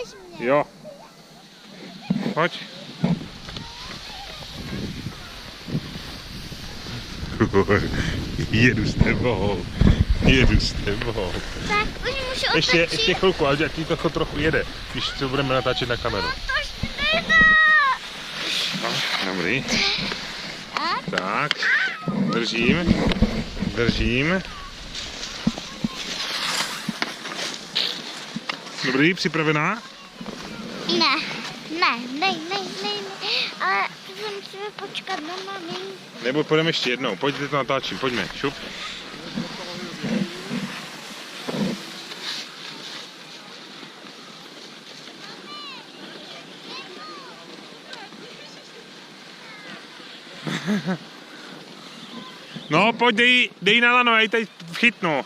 Držíš mě. Jo. Pojď. Jedu s tebou. Jedu s tebou. Tak, už můžu otočit. Ještě chvilku, ale jak to trochu jede, když to budeme natáčet na kameru. To nedá. No, dobrý. Tak. Tak, držím. Držím. Dobrý, připravená? Ne. Ale musíme počkat na maminku. Nebo půjdeme ještě jednou, pojďte to natáčím, pojďme, šup. No, pojď, dej na lano, já ji tady chytnu.